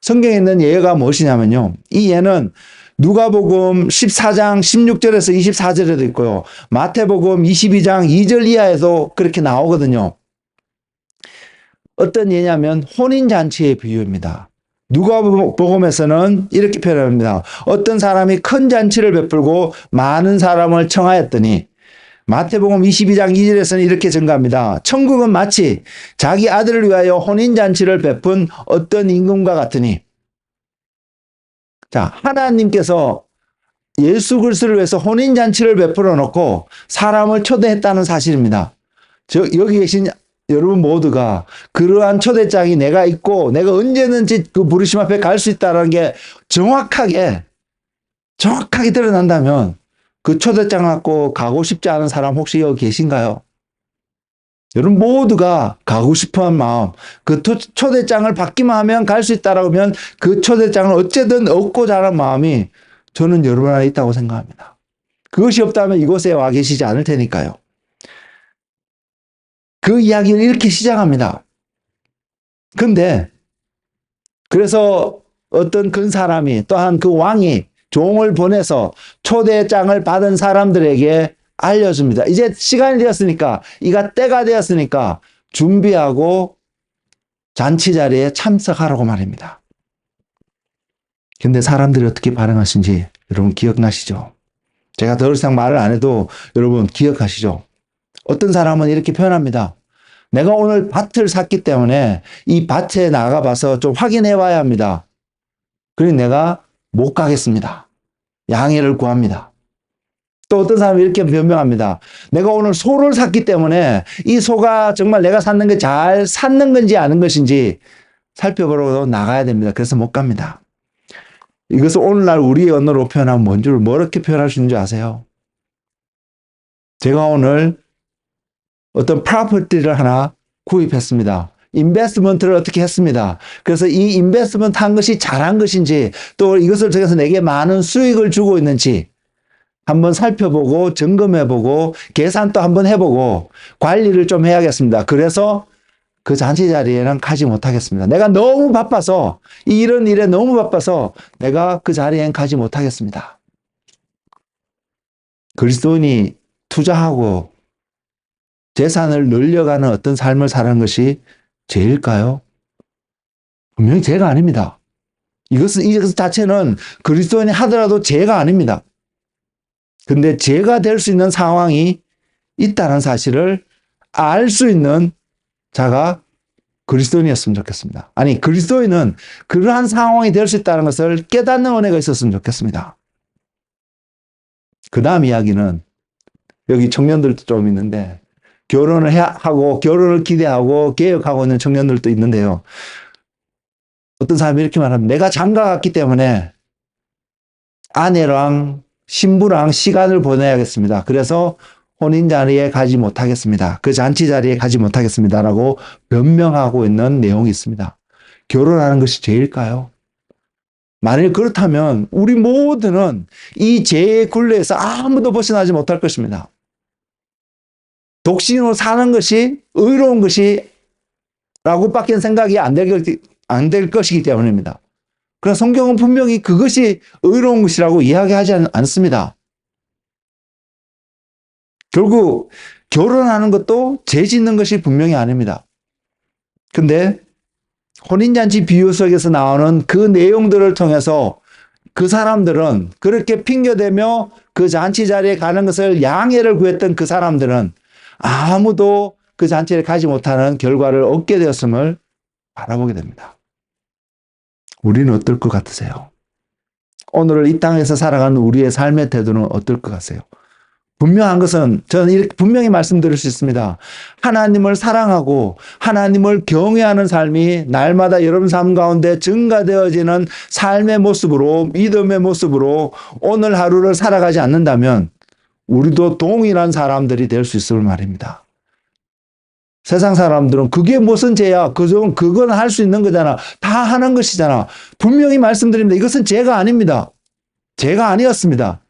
성경에 있는 예가 무엇이냐면요. 이 예는 누가복음 14장 16절에서 24절에도 있고요. 마태복음 22장 2절 이하에도 그렇게 나오거든요. 어떤 예냐면 혼인잔치의 비유입니다. 누가복음에서는 이렇게 표현합니다. 어떤 사람이 큰 잔치를 베풀고 많은 사람을 청하였더니 마태복음 22장 2절에서는 이렇게 증가합니다. 천국은 마치 자기 아들을 위하여 혼인잔치를 베푼 어떤 임금과 같으니. 자, 하나님께서 예수 그리스도를 위해서 혼인잔치를 베풀어 놓고 사람을 초대했다는 사실입니다. 여기 계신 여러분 모두가 그러한 초대장이 내가 있고 내가 언제든지 그 부르심 앞에 갈 수 있다는 게 정확하게 드러난다면 그 초대장 갖고 가고 싶지 않은 사람 혹시 여기 계신가요? 여러분 모두가 가고 싶어한 마음, 그 초대장을 받기만 하면 갈 수 있다라고 하면 그 초대장을 어쨌든 얻고자 하는 마음이 저는 여러분 안에 있다고 생각합니다. 그것이 없다면 이곳에 와 계시지 않을 테니까요. 그 이야기를 이렇게 시작합니다. 근데 그래서 어떤 큰 사람이 또한 그 왕이 종을 보내서 초대장을 받은 사람들에게 알려줍니다. 이제 시간이 되었으니까, 때가 되었으니까 준비하고 잔치 자리에 참석하라고 말입니다. 근데 사람들이 어떻게 반응하신지 여러분 기억나시죠? 제가 더 이상 말을 안 해도 여러분 기억하시죠? 어떤 사람은 이렇게 표현합니다. 내가 오늘 밭을 샀기 때문에 이 밭에 나가봐서 좀 확인해 봐야 합니다. 그러니 내가 못 가겠습니다. 양해를 구합니다. 또 어떤 사람이 이렇게 변명합니다. 내가 오늘 소를 샀기 때문에 이 소가 정말 내가 샀는 게 잘 샀는 건지 아닌 것인지 살펴보러 나가야 됩니다. 그래서 못 갑니다. 이것을 오늘날 우리의 언어로 표현하면 뭔지를 뭐렇게 표현할 수 있는지 아세요? 제가 오늘 어떤 프로퍼티를 하나 구입했습니다. 인베스트먼트를 어떻게 했습니다. 그래서 이 인베스트먼트 한 것이 잘한 것인지 또 이것을 통해서 내게 많은 수익을 주고 있는지 한번 살펴보고 점검해보고 계산도 한번 해보고 관리를 좀 해야겠습니다. 그래서 그 잔치 자리에는 가지 못하겠습니다. 내가 너무 바빠서 이런 일에 너무 바빠서 내가 그 자리엔 가지 못하겠습니다. 그리스도인이 투자하고 재산을 늘려가는 어떤 삶을 사는 것이 죄일까요? 분명히 죄가 아닙니다. 이것 자체는 그리스도인이 하더라도 죄가 아닙니다. 근데 죄가 될 수 있는 상황이 있다는 사실을 알 수 있는 자가 그리스도인이었으면 좋겠습니다. 아니, 그리스도인은 그러한 상황이 될 수 있다는 것을 깨닫는 은혜가 있었으면 좋겠습니다. 그 다음 이야기는 여기 청년들도 좀 있는데 결혼을 하고 결혼을 기대하고 계획하고 있는 청년들도 있는데요. 어떤 사람이 이렇게 말합니다. 내가 장가 갔기 때문에 아내랑 신부랑 시간을 보내야겠습니다. 그래서 혼인 자리에 가지 못하겠습니다. 그 잔치 자리에 가지 못하겠습니다라고 변명하고 있는 내용이 있습니다. 결혼하는 것이 죄일까요? 만일 그렇다면 우리 모두는 이 죄의 굴레에서 아무도 벗어나지 못할 것입니다. 독신으로 사는 것이 의로운 것이 라고밖에 생각이 안 될 것이기 때문입니다. 그러나 성경은 분명히 그것이 의로운 것이라고 이야기하지 않습니다. 결국 결혼하는 것도 죄 짓는 것이 분명히 아닙니다. 근데 혼인잔치 비유 속에서 나오는 그 내용들을 통해서 그 사람들은 그렇게 핑계대며 그 잔치 자리에 가는 것을 양해를 구했던 그 사람들은 아무도 그 잔치에 가지 못하는 결과를 얻게 되었음을 바라보게 됩니다. 우리는 어떨 것 같으세요? 오늘 이 땅에서 살아가는 우리의 삶의 태도는 어떨 것 같으세요? 분명한 것은 저는 이렇게 분명히 말씀드릴 수 있습니다. 하나님을 사랑하고 하나님을 경외하는 삶이 날마다 여러분 삶 가운데 증가되어지는 삶의 모습으로, 믿음의 모습으로 오늘 하루를 살아가지 않는다면 우리도 동일한 사람들이 될 수 있음을 말입니다. 세상 사람들은 그게 무슨 죄야? 그건 할 수 있는 거잖아. 다 하는 것이잖아. 분명히 말씀드립니다. 이것은 죄가 아닙니다. 죄가 아니었습니다.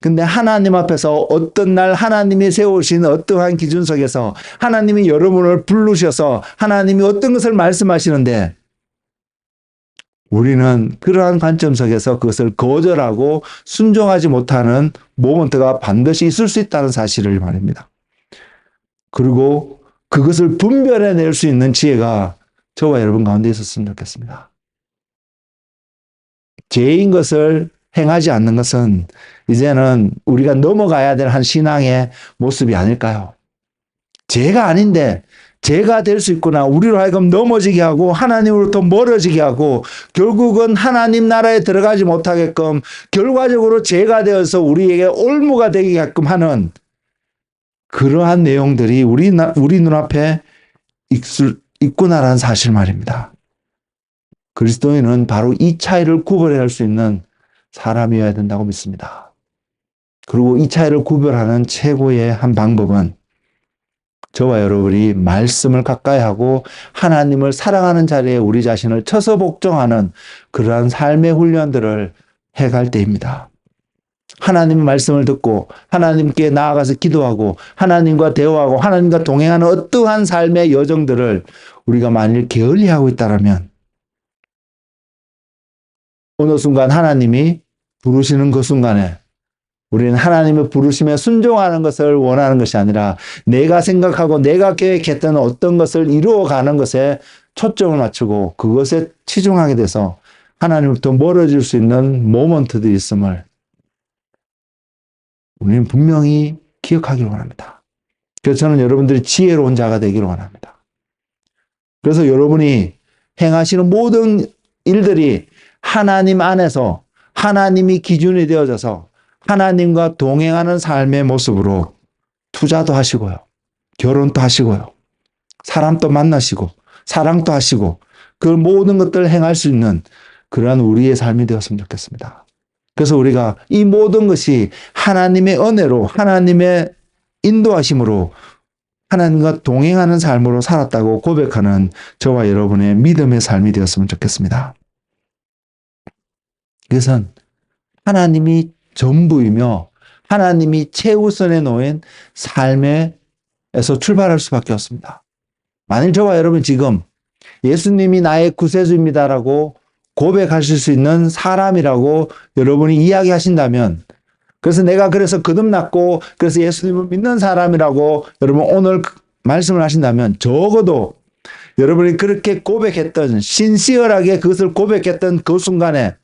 근데 하나님 앞에서 어떤 날 하나님이 세우신 어떠한 기준 속에서 하나님이 여러분을 부르셔서 하나님이 어떤 것을 말씀하시는데 우리는 그러한 관점 속에서 그것을 거절하고 순종하지 못하는 모먼트가 반드시 있을 수 있다는 사실을 말입니다. 그리고 그것을 분별해낼 수 있는 지혜가 저와 여러분 가운데 있었으면 좋겠습니다. 죄인 것을 행하지 않는 것은 이제는 우리가 넘어가야 될 한 신앙의 모습이 아닐까요? 죄가 아닌데 죄가 될 수 있구나. 우리로 하여금 넘어지게 하고 하나님으로부터 멀어지게 하고 결국은 하나님 나라에 들어가지 못하게끔 결과적으로 죄가 되어서 우리에게 올무가 되게끔 하는 그러한 내용들이 우리 눈앞에 있구나라는 사실 말입니다. 그리스도인은 바로 이 차이를 구별할 수 있는 사람이어야 된다고 믿습니다. 그리고 이 차이를 구별하는 최고의 한 방법은 저와 여러분이 말씀을 가까이 하고 하나님을 사랑하는 자리에 우리 자신을 쳐서 복종하는 그러한 삶의 훈련들을 해갈 때입니다. 하나님의 말씀을 듣고 하나님께 나아가서 기도하고 하나님과 대화하고 하나님과 동행하는 어떠한 삶의 여정들을 우리가 만일 게을리하고 있다면 어느 순간 하나님이 부르시는 그 순간에 우리는 하나님의 부르심에 순종하는 것을 원하는 것이 아니라 내가 생각하고 내가 계획했던 어떤 것을 이루어가는 것에 초점을 맞추고 그것에 치중하게 돼서 하나님부터 멀어질 수 있는 모먼트들이 있음을 우리는 분명히 기억하기를 원합니다. 그래서 저는 여러분들이 지혜로운 자가 되기를 원합니다. 그래서 여러분이 행하시는 모든 일들이 하나님 안에서 하나님이 기준이 되어져서 하나님과 동행하는 삶의 모습으로 투자도 하시고요. 결혼도 하시고요. 사람도 만나시고 사랑도 하시고 그 모든 것들을 행할 수 있는 그러한 우리의 삶이 되었으면 좋겠습니다. 그래서 우리가 이 모든 것이 하나님의 은혜로 하나님의 인도하심으로 하나님과 동행하는 삶으로 살았다고 고백하는 저와 여러분의 믿음의 삶이 되었으면 좋겠습니다. 이것은 하나님이 전부이며 하나님이 최우선에 놓인 삶에서 출발할 수밖에 없습니다. 만일 저와 여러분 지금 예수님이 나의 구세주입니다라고 고백하실 수 있는 사람이라고 여러분이 이야기하신다면 그래서 내가 거듭났고 그래서 예수님을 믿는 사람이라고 여러분 오늘 말씀을 하신다면 적어도 여러분이 그렇게 고백했던 신시얼하게 그것을 고백했던 그 순간에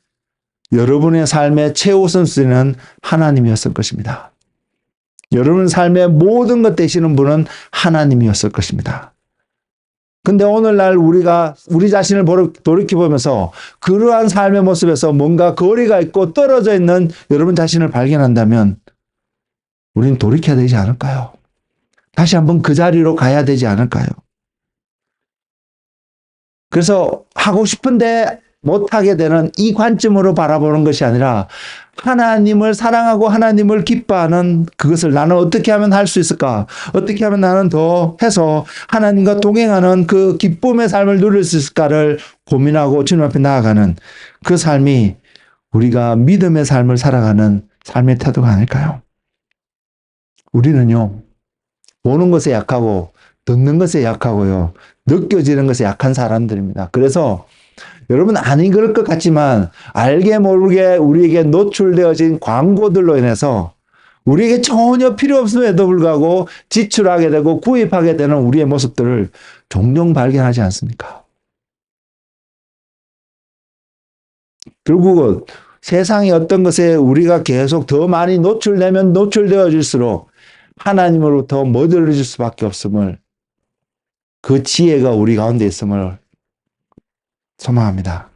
여러분의 삶의 최우선순위는 하나님이었을 것입니다. 여러분 삶의 모든 것 되시는 분은 하나님이었을 것입니다. 근데 오늘날 우리가 우리 자신을 돌이켜보면서 그러한 삶의 모습에서 뭔가 거리가 있고 떨어져 있는 여러분 자신을 발견한다면 우리는 돌이켜야 되지 않을까요? 다시 한번 그 자리로 가야 되지 않을까요? 그래서 하고 싶은데 못하게 되는 이 관점으로 바라보는 것이 아니라 하나님을 사랑하고 하나님을 기뻐하는 그것을 나는 어떻게 하면 할 수 있을까? 어떻게 하면 나는 더 해서 하나님과 동행하는 그 기쁨의 삶을 누릴 수 있을까를 고민하고 주님 앞에 나아가는 그 삶이 우리가 믿음의 삶을 살아가는 삶의 태도가 아닐까요? 우리는요, 보는 것에 약하고 듣는 것에 약하고요, 느껴지는 것에 약한 사람들입니다. 그래서 여러분 아닌 그럴 것 같지만 알게 모르게 우리에게 노출되어진 광고들로 인해서 우리에게 전혀 필요 없음에도 불구하고 지출하게 되고 구입하게 되는 우리의 모습들을 종종 발견하지 않습니까? 결국은 세상의 어떤 것에 우리가 계속 더 많이 노출되면 노출되어질수록 하나님으로부터 멀어질 수밖에 없음을, 그 지혜가 우리 가운데 있음을 소망합니다.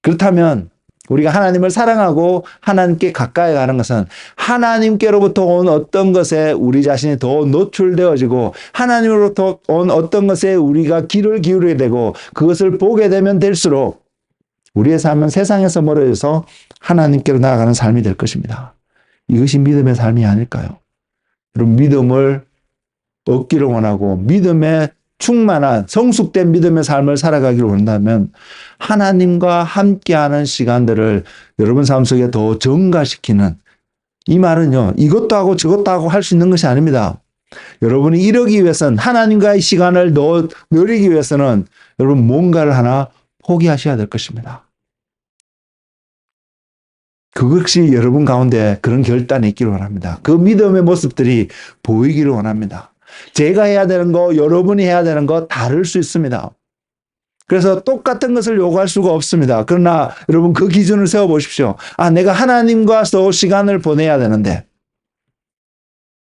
그렇다면 우리가 하나님을 사랑하고 하나님께 가까이 가는 것은 하나님께로부터 온 어떤 것에 우리 자신이 더 노출되어지고 하나님으로부터 온 어떤 것에 우리가 귀를 기울이게 되고 그것을 보게 되면 될수록 우리의 삶은 세상에서 멀어져서 하나님께로 나아가는 삶이 될 것입니다. 이것이 믿음의 삶이 아닐까요? 여러분, 믿음을 얻기를 원하고 믿음에 충만한 성숙된 믿음의 삶을 살아가기를 원한다면 하나님과 함께하는 시간들을 여러분 삶 속에 더 증가시키는, 이 말은요, 이것도 하고 저것도 하고 할 수 있는 것이 아닙니다. 여러분이 이러기 위해서는, 하나님과의 시간을 더 누리기 위해서는 여러분 뭔가를 하나 포기하셔야 될 것입니다. 그것이 여러분 가운데 그런 결단이 있기를 원합니다. 그 믿음의 모습들이 보이기를 원합니다. 제가 해야 되는 거, 여러분이 해야 되는 거 다를 수 있습니다. 그래서 똑같은 것을 요구할 수가 없습니다. 그러나 여러분 그 기준을 세워보십시오. 아, 내가 하나님과 더 시간을 보내야 되는데,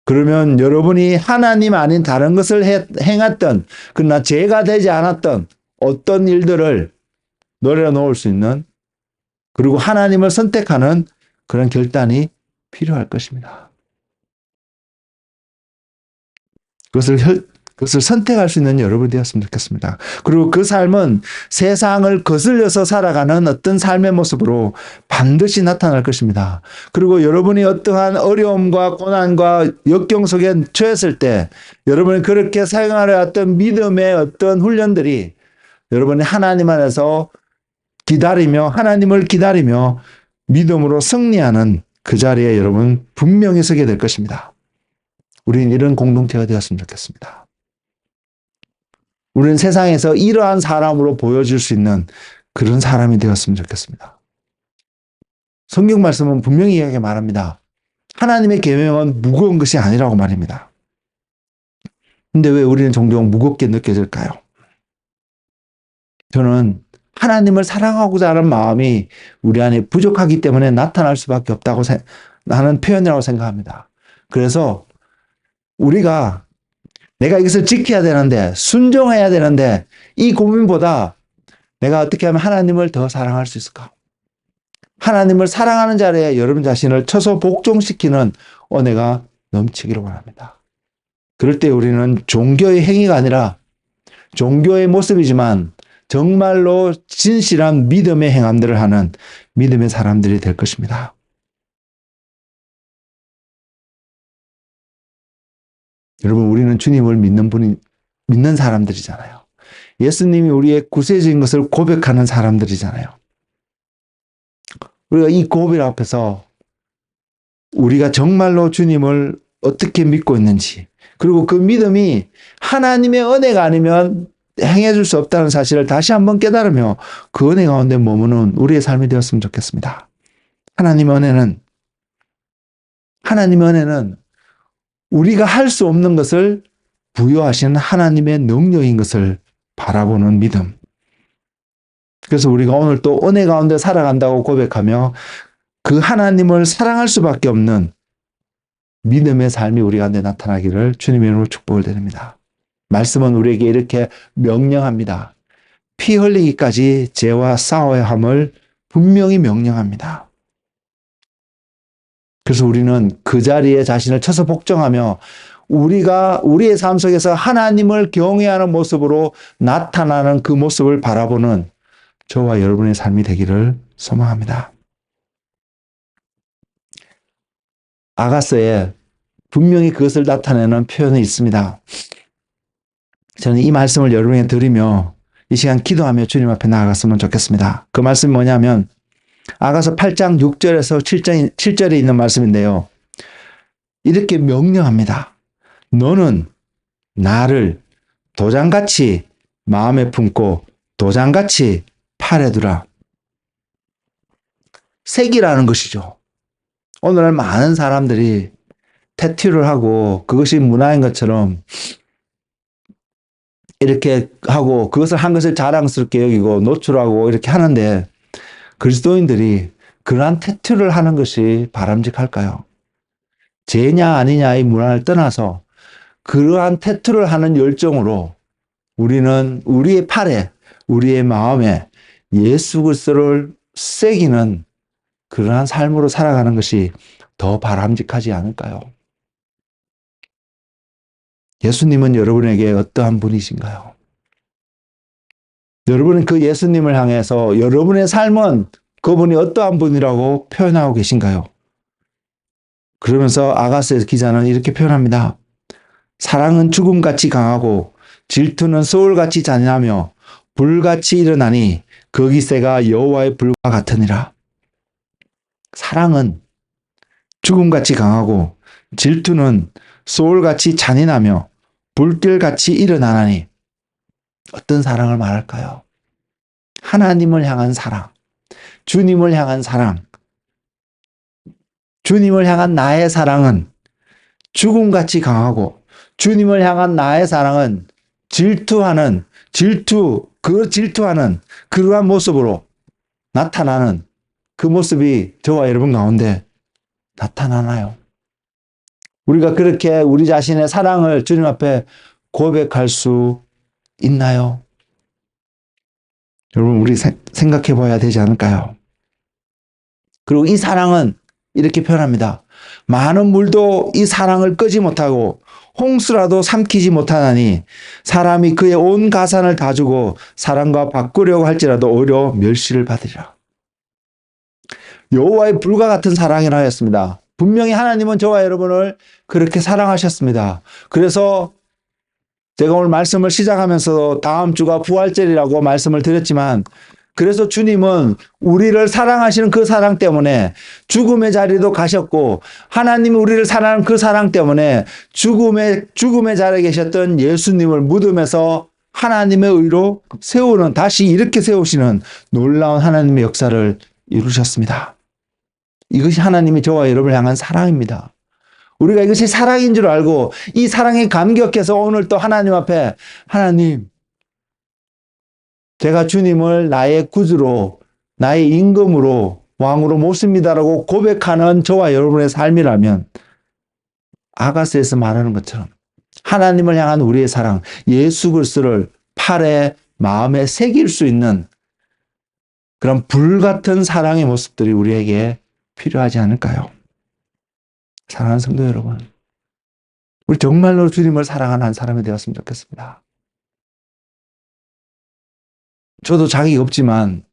그러면 여러분이 하나님 아닌 다른 것을 행했던, 그러나 죄가 되지 않았던 어떤 일들을 내려놓을 수 있는, 그리고 하나님을 선택하는 그런 결단이 필요할 것입니다. 그것을 선택할 수 있는 여러분이 되었으면 좋겠습니다. 그리고 그 삶은 세상을 거슬려서 살아가는 어떤 삶의 모습으로 반드시 나타날 것입니다. 그리고 여러분이 어떠한 어려움과 고난과 역경 속에 처했을 때 여러분이 그렇게 생활해왔던 믿음의 어떤 훈련들이 여러분이 하나님 안에서 기다리며, 하나님을 기다리며 믿음으로 승리하는 그 자리에 여러분 분명히 서게 될 것입니다. 우리는 이런 공동체가 되었으면 좋겠습니다. 우리는 세상에서 이러한 사람으로 보여줄 수 있는 그런 사람이 되었으면 좋겠습니다. 성경 말씀은 분명히 이야기 말합니다. 하나님의 계명은 무거운 것이 아니라고 말입니다. 근데 왜 우리는 종종 무겁게 느껴질까요? 저는 하나님을 사랑하고자 하는 마음이 우리 안에 부족하기 때문에 나타날 수밖에 없다고 하는 표현이라고 생각합니다. 그래서 우리가 내가 이것을 지켜야 되는데, 순종해야 되는데, 이 고민보다 내가 어떻게 하면 하나님을 더 사랑할 수 있을까? 하나님을 사랑하는 자리에 여러분 자신을 쳐서 복종시키는 은혜가 넘치기를 원합니다. 그럴 때 우리는 종교의 행위가 아니라 종교의 모습이지만 정말로 진실한 믿음의 행함들을 하는 믿음의 사람들이 될 것입니다. 여러분, 우리는 주님을 믿는 사람들이잖아요. 예수님이 우리의 구세주인 것을 고백하는 사람들이잖아요. 우리가 이 고백 앞에서 우리가 정말로 주님을 어떻게 믿고 있는지, 그리고 그 믿음이 하나님의 은혜가 아니면 행해줄 수 없다는 사실을 다시 한번 깨달으며 그 은혜 가운데 머무는 우리의 삶이 되었으면 좋겠습니다. 하나님의 은혜는 우리가 할 수 없는 것을 부여하시는 하나님의 능력인 것을 바라보는 믿음. 그래서 우리가 오늘 또 은혜 가운데 살아간다고 고백하며 그 하나님을 사랑할 수밖에 없는 믿음의 삶이 우리 가운데 나타나기를 주님의 이름으로 축복을 드립니다. 말씀은 우리에게 이렇게 명령합니다. 피 흘리기까지 죄와 싸워야 함을 분명히 명령합니다. 그래서 우리는 그 자리에 자신을 쳐서 복종하며 우리가 우리의 삶 속에서 하나님을 경외하는 모습으로 나타나는 그 모습을 바라보는 저와 여러분의 삶이 되기를 소망합니다. 아가서에 분명히 그것을 나타내는 표현이 있습니다. 저는 이 말씀을 여러분에게 드리며 이 시간 기도하며 주님 앞에 나아갔으면 좋겠습니다. 그 말씀이 뭐냐면 아가서 8장 6절에서 7절에 있는 말씀인데요. 이렇게 명령합니다. 너는 나를 도장같이 마음에 품고 도장같이 팔에 두라. 색이라는 것이죠. 오늘날 많은 사람들이 태투를 하고 그것이 문화인 것처럼 이렇게 하고 그것을 한 것을 자랑스럽게 여기고 노출하고 이렇게 하는데 그리스도인들이 그러한 태투를 하는 것이 바람직할까요? 죄냐 아니냐의 문화를 떠나서 그러한 태투를 하는 열정으로 우리는 우리의 팔에 우리의 마음에 예수 그리스도를 새기는 그러한 삶으로 살아가는 것이 더 바람직하지 않을까요? 예수님은 여러분에게 어떠한 분이신가요? 여러분은 그 예수님을 향해서 여러분의 삶은 그분이 어떠한 분이라고 표현하고 계신가요? 그러면서 아가스 기자는 이렇게 표현합니다. 사랑은 죽음같이 강하고 질투는 소울같이 잔인하며 불같이 일어나니 그 기세가 여호와의 불과 같으니라. 사랑은 죽음같이 강하고 질투는 소울같이 잔인하며 불길같이 일어나니 어떤 사랑을 말할까요? 하나님을 향한 사랑, 주님을 향한 사랑, 주님을 향한 나의 사랑은 죽음같이 강하고 주님을 향한 나의 사랑은 질투하는 그러한 모습으로 나타나는 그 모습이 저와 여러분 가운데 나타나나요? 우리가 그렇게 우리 자신의 사랑을 주님 앞에 고백할 수 있나요? 여러분 우리 생각해 봐야 되지 않을까요? 그리고 이 사랑은 이렇게 표현합니다. 많은 물도 이 사랑을 끄지 못하고 홍수라도 삼키지 못하나니 사람이 그의 온 가산을 다 주고 사랑과 바꾸려고 할지라도 오히려 멸시를 받으리라. 여호와의 불과 같은 사랑이라 하였습니다. 분명히 하나님은 저와 여러분을 그렇게 사랑하셨습니다. 그래서 제가 오늘 말씀을 시작하면서 다음 주가 부활절이라고 말씀을 드렸지만 그래서 주님은 우리를 사랑하시는 그 사랑 때문에 죽음의 자리도 가셨고 하나님이 우리를 사랑하는 그 사랑 때문에 죽음의 자리에 계셨던 예수님을 무덤에서 하나님의 의로 다시 이렇게 세우시는 놀라운 하나님의 역사를 이루셨습니다. 이것이 하나님이 저와 여러분을 향한 사랑입니다. 우리가 이것이 사랑인 줄 알고 이 사랑에 감격해서 오늘 또 하나님 앞에 하나님 제가 주님을 나의 구주로 나의 임금으로 왕으로 모십니다라고 고백하는 저와 여러분의 삶이라면 아가스에서 말하는 것처럼 하나님을 향한 우리의 사랑 예수 그리스도를 팔에 마음에 새길 수 있는 그런 불같은 사랑의 모습들이 우리에게 필요하지 않을까요? 사랑하는 성도 여러분, 우리 정말로 주님을 사랑하는 한 사람이 되었으면 좋겠습니다. 저도 자격이 없지만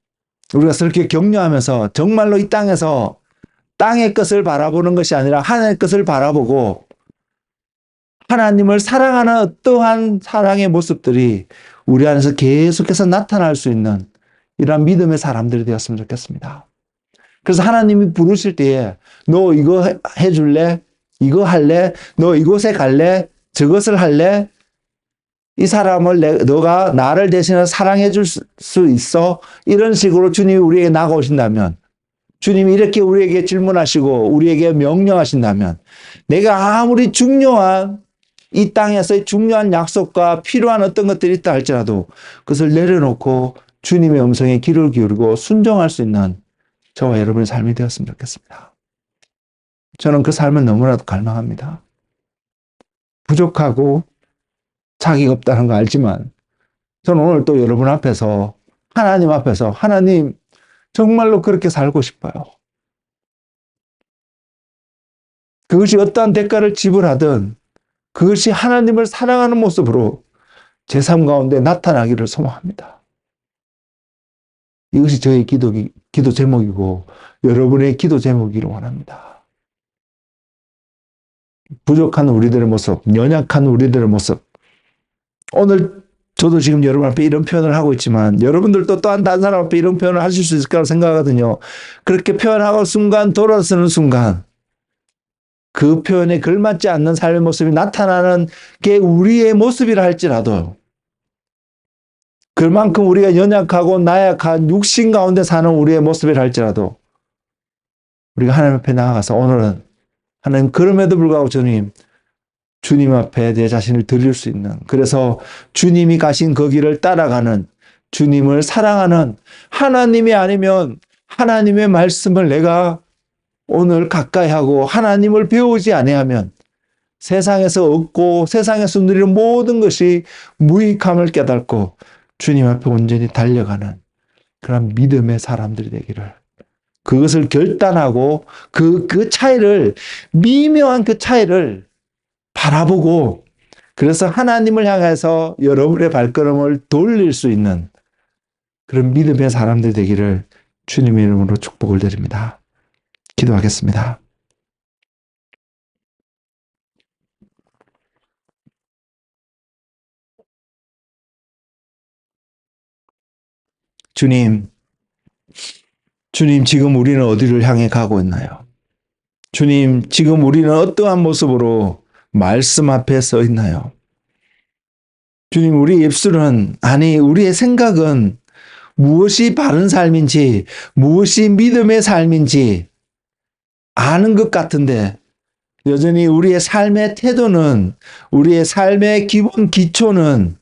우리가 그렇게 격려하면서 정말로 이 땅에서 땅의 것을 바라보는 것이 아니라 하나님의 것을 바라보고 하나님을 사랑하는 어떠한 사랑의 모습들이 우리 안에서 계속해서 나타날 수 있는 이러한 믿음의 사람들이 되었으면 좋겠습니다. 그래서 하나님이 부르실 때에 너 이거 해줄래? 이거 할래? 너 이곳에 갈래? 저것을 할래? 이 사람을 너가 나를 대신해 사랑해 줄 수 있어? 이런 식으로 주님이 우리에게 나아오신다면 주님이 이렇게 우리에게 질문하시고 우리에게 명령하신다면 내가 아무리 중요한 이 땅에서의 중요한 약속과 필요한 어떤 것들이 있다 할지라도 그것을 내려놓고 주님의 음성에 귀를 기울이고 순종할 수 있는 저와 여러분의 삶이 되었으면 좋겠습니다. 저는 그 삶을 너무나도 갈망합니다. 부족하고 자기가 없다는 거 알지만 저는 오늘 또 여러분 앞에서 하나님 앞에서 하나님 정말로 그렇게 살고 싶어요. 그것이 어떠한 대가를 지불하든 그것이 하나님을 사랑하는 모습으로 제 삶 가운데 나타나기를 소망합니다. 이것이 저의 기도 제목이고 여러분의 기도 제목이기를 원합니다. 부족한 우리들의 모습, 연약한 우리들의 모습. 오늘 저도 지금 여러분 앞에 이런 표현을 하고 있지만 여러분들도 또한 다른 사람 앞에 이런 표현을 하실 수 있을 거라고 생각하거든요. 그렇게 표현하고 순간 돌아서는 순간 그 표현에 걸맞지 않는 삶의 모습이 나타나는 게 우리의 모습이라 할지라도 그만큼 우리가 연약하고 나약한 육신 가운데 사는 우리의 모습이라 할지라도 우리가 하나님 앞에 나아가서 오늘은 하나님 그럼에도 불구하고 주님 앞에 내 자신을 드릴 수 있는 그래서 주님이 가신 그 길을 따라가는 주님을 사랑하는 하나님이 아니면 하나님의 말씀을 내가 오늘 가까이 하고 하나님을 배우지 아니하면 세상에서 얻고 세상에서 누리는 모든 것이 무익함을 깨닫고 주님 앞에 온전히 달려가는 그런 믿음의 사람들이 되기를 그것을 결단하고 그 차이를 미묘한 그 차이를 바라보고 그래서 하나님을 향해서 여러분의 발걸음을 돌릴 수 있는 그런 믿음의 사람들이 되기를 주님의 이름으로 축복을 드립니다. 기도하겠습니다. 주님 지금 우리는 어디를 향해 가고 있나요? 주님, 지금 우리는 어떠한 모습으로 말씀 앞에 서 있나요? 주님, 우리 입술은, 아니, 우리의 생각은 무엇이 바른 삶인지, 무엇이 믿음의 삶인지 아는 것 같은데, 여전히 우리의 삶의 태도는, 우리의 삶의 기본 기초는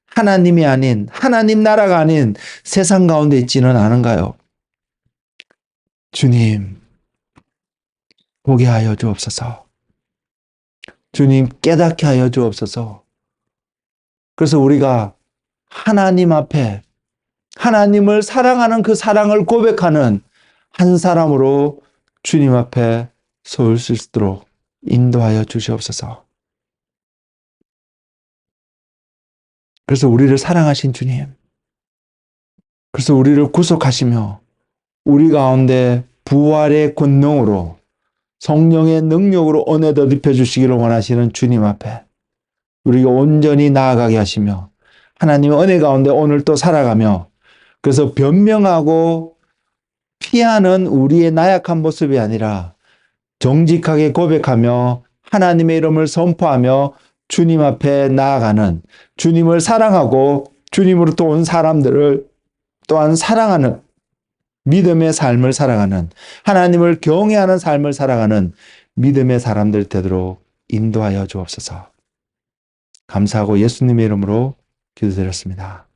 하나님이 아닌, 하나님 나라가 아닌 세상 가운데 있지는 않은가요? 주님, 보게 하여 주옵소서. 주님, 깨닫게 하여 주옵소서. 그래서 우리가 하나님 앞에 하나님을 사랑하는 그 사랑을 고백하는 한 사람으로 주님 앞에 설 수 있도록 인도하여 주시옵소서. 그래서 우리를 사랑하신 주님, 그래서 우리를 구속하시며 우리 가운데 부활의 권능으로 성령의 능력으로 은혜 덧입혀 주시기를 원하시는 주님 앞에 우리가 온전히 나아가게 하시며 하나님의 은혜 가운데 오늘 또 살아가며 그래서 변명하고 피하는 우리의 나약한 모습이 아니라 정직하게 고백하며 하나님의 이름을 선포하며 주님 앞에 나아가는 주님을 사랑하고 주님으로부터 온 사람들을 또한 사랑하는 믿음의 삶을 살아가는 하나님을 경외하는 삶을 살아가는 믿음의 사람들 되도록 인도하여 주옵소서. 감사하고 예수님의 이름으로 기도드렸습니다.